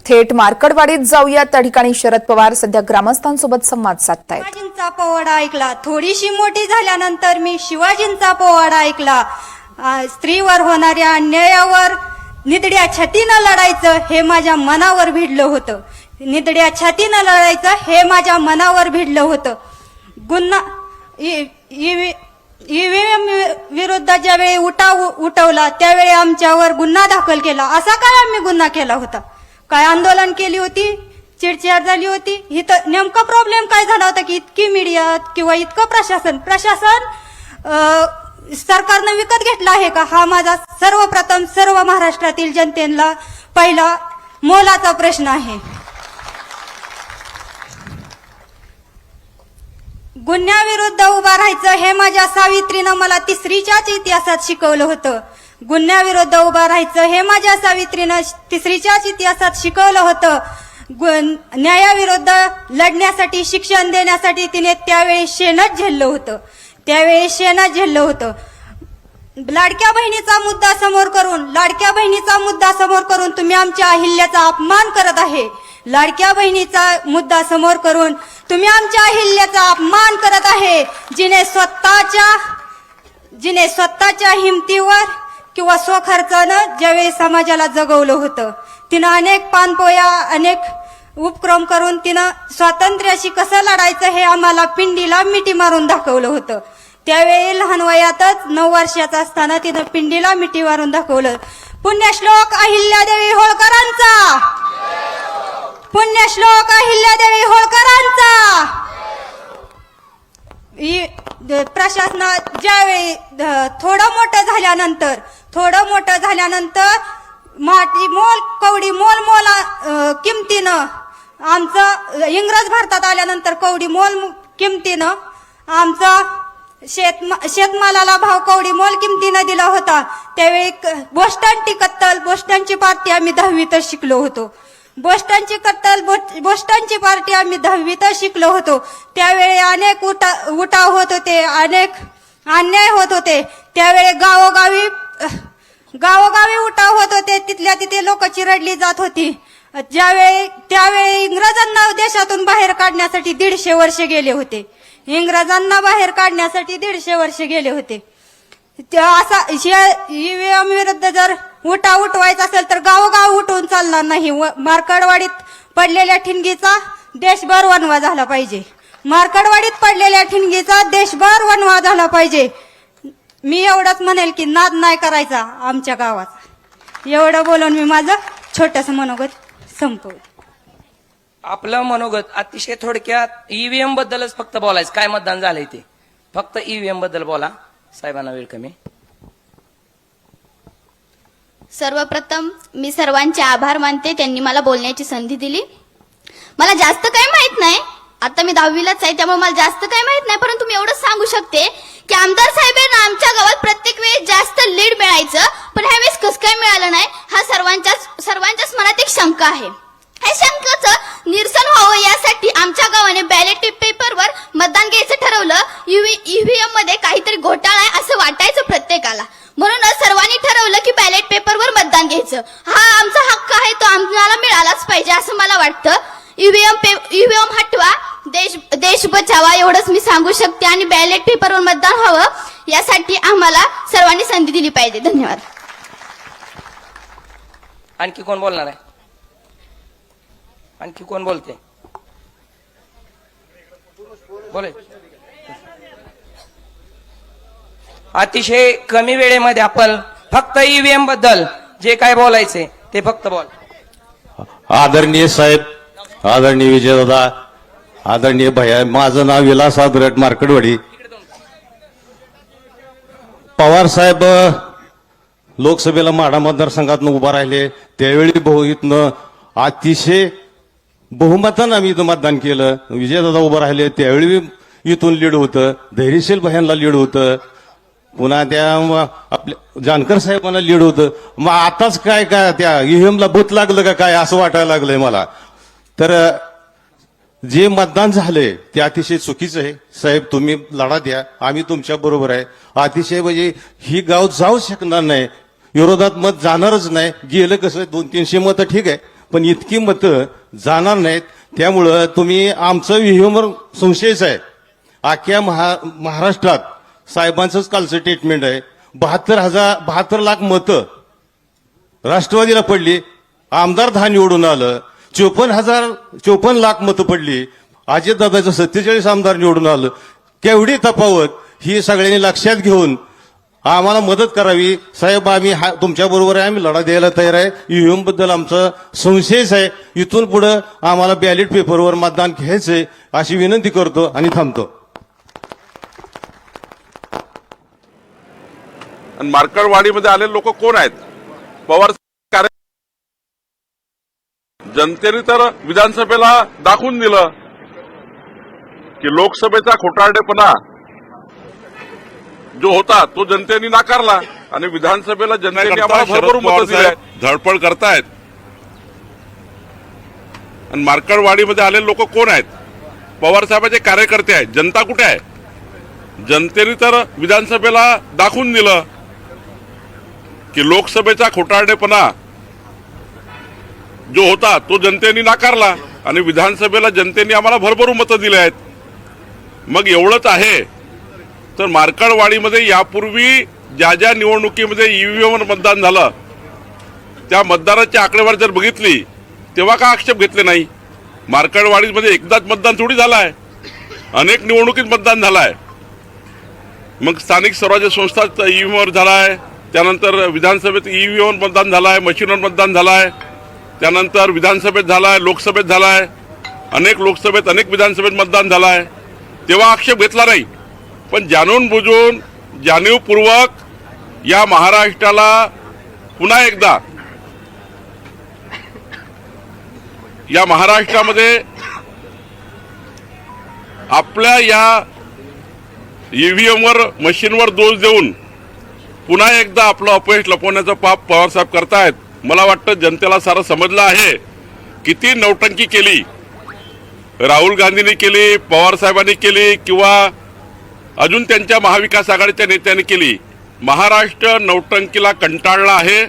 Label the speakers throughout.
Speaker 1: थेट मार्कडवाडीत जाऊया. त्या ठिकाणी शरद पवार सध्या ग्रामस्थांसोबत संवाद साधतायत.
Speaker 2: शिवाजींचा पोवाडा ऐकला. थोडीशी मोठी झाल्यानंतर मी शिवाजींचा पोवाडा ऐकला. स्त्रीवर होणाऱ्या अन्यायावर निधड्या छातीनं लढायचं हे माझ्या मनावर भिडलं होतं. निधड्या छातीनं लढायचं हे माझ्या मनावर भिडलं होतं. गुन्हा ईव्हीएम विरुद्ध ज्यावेळी उठवला त्यावेळी आमच्यावर गुन्हा दाखल केला. असा काय आम्ही गुन्हा केला होता? काय आंदोलन केली होती? चिडचिड झाली होती? इथं नेमका प्रॉब्लेम काय झाला होता की इतकी मीडिया किंवा इतकं प्रशासन सरकारनं विकत घेतला आहे का? हा माझा सर्वप्रथम सर्व महाराष्ट्रातील जनतेला पहिला मोलाचा प्रश्न आहे. गुन्ह्याविरुद्ध उभा राहायचं हे माझ्या सावित्रीनं मला तिसरीच्याच इतिहासात शिकवलं होतं. गुन्ह्याविरुद्ध उभा राहायचं हे माझ्या सावित्रीनं तिसरीच्याच इतिहासात शिकवलं होतं. न्यायाविरुद्ध लढण्यासाठी शिक्षण देण्यासाठी तिने त्यावेळी शेणच झेललं होतं. लाडक्या बहिणीचा मुद्दा समोर करून तुम्ही आमच्या अहिल्याचा अपमान करत आहे. लाडक्या बहिणीचा मुद्दा समोर करून तुम्ही आमच्या अहिल्याचा अपमान करत आहे. जिने स्वतःच्या हिमतीवर किंवा स्वखर्चानं ज्यावेळी समाजाला जगवलं होतं, तिनं अनेक पानपोया अनेक उपक्रम करून तिनं स्वातंत्र्याशी कसं लढायचं हे आम्हाला पिंडीला मिठी मारून दाखवलं होतं. त्यावेळी लहान वयातच 9 वर्षाचा असताना तिनं पिंडीला मिठी मारून दाखवलं. पुण्यश्लोक अहिल्यादेवी होळकरांचा, पुण्यश्लोक अहिल्यादेवी होळकरांचा. प्रशासनात ज्यावेळी थोडं मोठं झाल्यानंतर माटी मोल कवडी मोल किमतीनं आमचं इंग्रज भारतात आल्यानंतर कवडी मोल किमतीनं आमचा शेतमालाला भाव कवडी मोल किमतीनं दिला होता. त्यावेळी बोस्टनची पार्टी आम्ही 10वीतच शिकलो होतो. बोस्टनची पार्टी आम्ही 10वीतच शिकलो होतो. त्यावेळी अनेक उठाव होत होते, अनेक अन्याय होत होते. त्यावेळी गावोगावी उठाव होत होते. तिथल्या तिथे लोक चिरडली जात होती. त्यावेळी इंग्रजांना देशातून बाहेर काढण्यासाठी 150 वर्ष गेले होते. असा ईव्हीएम विरुद्ध जर उठवायचा असेल तर गावोगाव उठवून चालणार नाही. मार्कडवाडीत पडलेल्या ठिणगीचा देशभर वणवा झाला पाहिजे. मी एवढंच म्हणेल की नाद नाही करायचा आमच्या गावाचा. एवढं बोलून मी माझं छोटस मनोगत संपवतो.
Speaker 3: आपलं मनोगत अतिशय थोडक्यात ईव्हीएम बद्दलच फक्त बोलायचं. काय मतदान झालंय ते फक्त ईव्हीएम बद्दल बोला. साहेबांना वेळ कमी.
Speaker 4: सर्वप्रथम मी सर्वांचे आभार मानते, त्यांनी मला बोलण्याची संधी दिली. मला जास्त काही माहित नाही, आता मी 10वीलाच आहे त्यामुळे मला जास्त काही माहित नाही, परंतु मी एवढंच सांगू शकते की आमदार साहेबांना आमच्या गावात प्रत्येक वेळेस जास्त लीड मिळायचं, पण ह्यावेळेस कसं काय मिळालं नाही हा सर्वांच्याच मनात एक शंका आहे. या शंकाचं निरसन व्हावं यासाठी आमच्या गावाने बॅलेट पेपरवर मतदान घ्यायचं ठरवलं. ईव्हीएम मध्ये काहीतरी घोटाळा आहे असं वाटायचं प्रत्येकाला, म्हणूनच सर्वांनी ठरवलं की बॅलेट पेपरवर मतदान घ्यायचं. हा आमचा हक्क आहे, तो आम्हाला मिळालाच पाहिजे असं मला वाटतं. ईव्हीएम हटवा, देश बचावा एवढंच मी सांगू शकते. आणि बॅलेट पेपरवर मतदान व्हावं यासाठी आम्हाला सर्वांनी संधी दिली पाहिजे. धन्यवाद.
Speaker 3: आणखी कोण बोलणार आहे? आणखी कोण बोलते? बोले. अतिशय कमी वेळेमध्ये आपण फक्त ईव्हीएम बद्दल जे काय बोलायचे ते फक्त बोल.
Speaker 5: आदरणीय साहेब, आदरणीय विजयदादा, आदरणीय भैया, माझं नाव विलास आदरट, मार्कडवाडी. पवार साहेब लोकसभेला माढा मतदारसंघातून उभा राहिले त्यावेळी इथनं अतिशय बहुमतानं आम्ही इथं मतदान केलं. विजयदादा उभं राहिले त्यावेळी इथून लीड होतं, धैर्यशील भयांना लीड होतं, पुन्हा त्या आपल्या जानकर साहेबांना लीड होतं. मग आताच काय त्या ईव्हीएमला भूत लागलं का काय असं वाटायला लागलंय मला. तर जे मतदान झालंय ते अतिशय चुकीचं आहे. साहेब तुम्ही लढा द्या, आम्ही तुमच्या बरोबर आहे. अतिशय म्हणजे ही गाव जाऊ शकणार नाही, विरोधात मत जाणारच नाही. गेलं कसं 200-300 मतं ठीक आहे, पण इतकी मतं जाणार नाहीत. त्यामुळं तुम्ही आमचं व्हीएमवर संशयच आहे. अख्ख्या महाराष्ट्रात साहेबांचंच कालचं स्टेटमेंट आहे. 72 लाख मतं राष्ट्रवादीला पडली, आमदार 10 निवडून आलं. 54 लाख मतं पडली, अजितदादाचं 47 आमदार निवडून आलं. केवढी तफावत ही सगळ्यांनी लक्षात घेऊन आम्हाला मदत करावी. साहेब आम्ही तुमच्या बरोबर आहे, आम्ही लढा द्यायला तयार आहे. ईव्हीएम बद्दल आमचा संशयच आहे. इथून पुढे आम्हाला बॅलेट पेपरवर मतदान घ्यायचंय अशी विनंती करतो आणि थांबतो.
Speaker 6: आणि मार्कडवाडीमध्ये आलेले लोक कोण आहेत? पवार कार्य जनतेने तर विधानसभेला दाखवून दिलं की लोकसभेचा खोटारडेपणा जो होता तो जनतेने नाकारला आणि विधानसभेला जनतेने आम्हाला भरभरून मतं दिली आहेत. धडपड करतायत. आणि मार्कडवाडीमध्ये आलेले लोक कोण आहेत? पवार साहेबांचे कार्यकर्ते आहेत. जनता कुठे आहे? जनतेने तर विधानसभेला दाखवून दिलं की लोकसभेचा खोटारडेपणा जो होता तो जनतेने नाकारला आणि विधानसभेला जनतेने आम्हाला भरभरून मतं दिली आहेत. मग एवढंच आहे तर मार्कडवाडीमध्ये यापूर्वी ज्या ज्या निवडणुकीमध्ये ईव्हीएमवर मतदान झालं त्या मतदाराची आकडेवारी जर बघितली तेव्हा का आक्षेप घेतले नाही? मार्कडवाडीमध्ये एकदाच मतदान थोडी झालं आहे, अनेक निवडणुकीत मतदान झालं आहे. मग स्थानिक स्वराज्य संस्थात ईव्हीएमवर झाला आहे, त्यानंतर विधानसभेत ईव्हीएमवर मतदान झालं आहे, मशीनवर मतदान झालं आहे, त्यानंतर विधानसभेत झालं आहे, लोकसभेत झालं आहे, अनेक लोकसभेत अनेक विधानसभेत मतदान झालं आहे. तेव्हा आक्षेप घेतला नाही. पण जाणून बुजून जाणीवपूर्वक या महाराष्ट्राला पुन्हा एकदा या महाराष्ट्रामध्ये आपल्या या ईव्हीएमवर मशीनवर दोष देऊन पुन्हा एकदा आपलं अपयश लपवण्याचं पाप पवारसाहेब करतायत. मला वाटतं जनतेला सारं समजलं आहे. किती नौटंकी केली राहुल गांधींनी केली, पवार साहेबांनी केली किंवा अजून त्यांच्या महाविकास आघाडीच्या नेत्यांनी केली. महाराष्ट्र नौटंकीला कंटाळला आहे.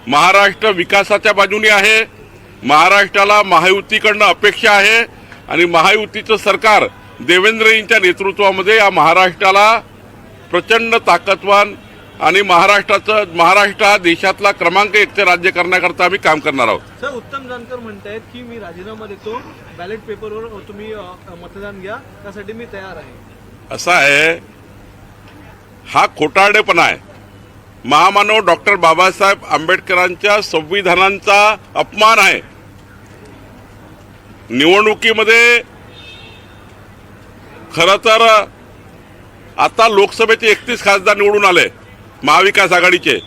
Speaker 6: महाराष्ट्र विकासाच्या बाजूने आहे. महाराष्ट्राला महायुतीकडनं अपेक्षा आहे आणि महायुतीचं सरकार देवेंद्रजींच्या नेतृत्वामध्ये या महाराष्ट्राला प्रचंड ताकदवान आणि महाराष्ट्र हा देशातला क्रमांक 1चे राज्य करण्याकरता आम्ही काम करणार आहोत.
Speaker 7: सर, उत्तम जानकर म्हणतायत की मी राजीनामा देतो, बॅलेट पेपरवर तुम्ही मतदान घ्या, त्यासाठी मी तयार आहे.
Speaker 6: असा आहे, हा खोटारडेपणा आहे. महामानव डॉक्टर बाबासाहेब आंबेडकरांच्या संविधानाचा अपमान आहे. निवडणुकीमध्ये खरं तर आता लोकसभेचे 31 खासदार निवडून आले महाविकास आघाडीचे.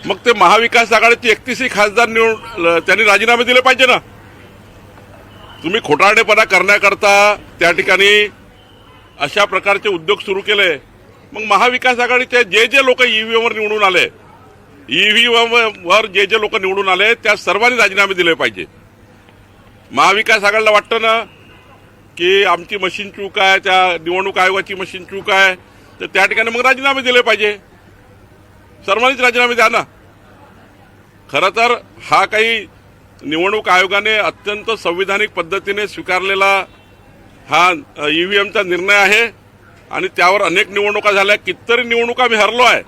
Speaker 6: मग ते महाविकास आघाडीचे 31 खासदार त्यांनी राजीनामे दिले पाहिजे ना. तुम्ही खोटारडेपणा करण्याकरता त्या ठिकाणी अशा प्रकारचे उद्योग सुरू केले. मग महाविकास आघाडीचे जे जे लोक ईव्हीएमवर निवडून आले, ईव्हीएमवर जे जे लोक निवडून आले त्या सर्वांनी राजीनामे दिले पाहिजे. महाविकास आघाडीला वाटतं ना की आमची मशीन चूक आहे, त्या निवडणूक आयोगाची मशीन चूक आहे, तर त्या ठिकाणी मग राजीनामे दिले पाहिजे. सर्वांनीच राजीनामे द्या ना. खरं तर हा काही निवडणूक आयोगाने अत्यंत संविधानिक पद्धतीने स्वीकारलेला हा ईव्हीएमचा निर्णय आहे आणि त्यावर अनेक निवडणुका झाल्या. कितीतरी निवडणुका आम्ही हरलो आहे.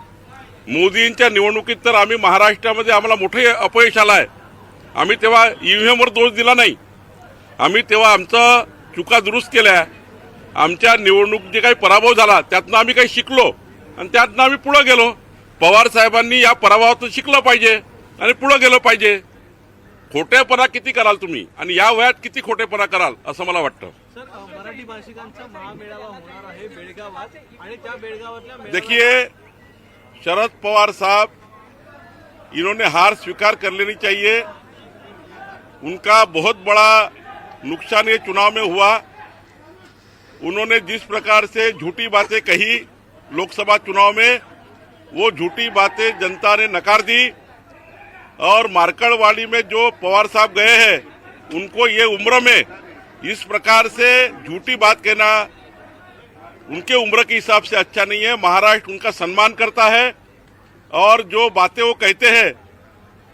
Speaker 6: मोदींच्या निवडणुकीत तर आम्ही महाराष्ट्रामध्ये आम्हाला मोठे अपयश आलं आहे. आम्ही तेव्हा ईव्हीएमवर दोष दिला नाही. आम्ही तेव्हा आमचं चुका दुरुस्त केल्या. आमच्या निवडणूक जे काही पराभव झाला त्यातनं आम्ही काही शिकलो आणि त्यातनं आम्ही पुढे गेलो. पवार साहेबांनी या पराभवातून शिकलं पाहिजे आणि पुढे गेलं पाहिजे. खोटेपणा किती कराल तुम्ही आणि या वयात किती खोटेपणा कराल असं मला वाटतं.
Speaker 7: सर, मराठी भाषिकांचा महामेळावा होणार आहे बेळगावात आणि त्या बेळगावातल्या
Speaker 6: देखिए, शरद पवार साहब इन्होंने हार स्वीकार कर लेनी चाहिए. उनका बहुत बड़ा नुकसान ये चुनाव में हुआ. उन्होंने जिस प्रकार से झूठी बातें कही लोकसभा चुनाव में, वो झूठी बातें जनता ने नकार दी. और मार्कडवाड़ी में जो पवार साहब गए हैं उनको ये उम्र में इस प्रकार से झूठी बात कहना उनके उम्र के हिसाब से अच्छा नहीं है. महाराष्ट्र उनका सम्मान करता है और जो बातें वो कहते हैं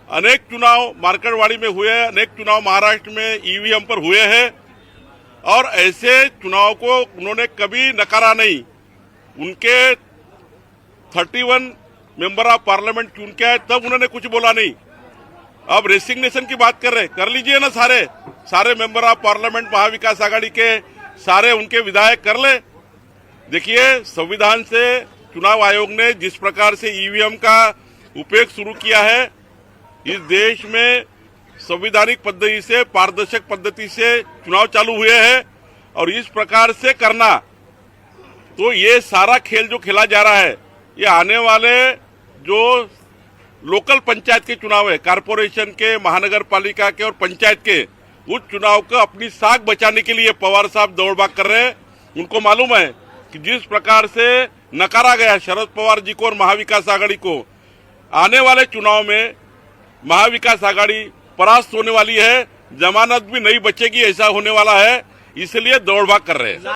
Speaker 6: अनेक चुनाव मार्केटवाड़ी में हुए, अनेक चुनाव महाराष्ट्र में ईवीएम पर हुए हैं और ऐसे चुनाव को उन्होंने कभी नकारा नहीं। उनके 31 मेंबर ऑफ पार्लियामेंट चुन के आए तब उन्होंने कुछ बोला नहीं। अब रेसिग्नेशन की बात कर रहे, कर लीजिए ना, सारे मेंबर ऑफ पार्लियामेंट महाविकास आघाड़ी के सारे उनके विधायक कर ले। देखिए, संविधान से चुनाव आयोग ने जिस प्रकार से ईवीएम का उपयोग शुरू किया है, इस देश में संवैधानिक पद्धति से, पारदर्शक पद्धति से चुनाव चालू हुए हैं और इस प्रकार से करना, तो ये सारा खेल जो खेला जा रहा है, ये आने वाले जो लोकल पंचायत के चुनाव है, कारपोरेशन के, महानगर पालिका के और पंचायत के, उस चुनाव को अपनी साख बचाने के लिए पवार साहब दौड़भाग कर रहे हैं। उनको मालूम है कि जिस प्रकार से नकारा गया शरद पवार जी को और महाविकास आघाड़ी को, आने वाले चुनाव में महाविकास आघाड़ी परास्त होने वाली है, जमानत भी नहीं बचेगी, ऐसा होने वाला है, इसलिए दौड़भाग कर रहे हैं।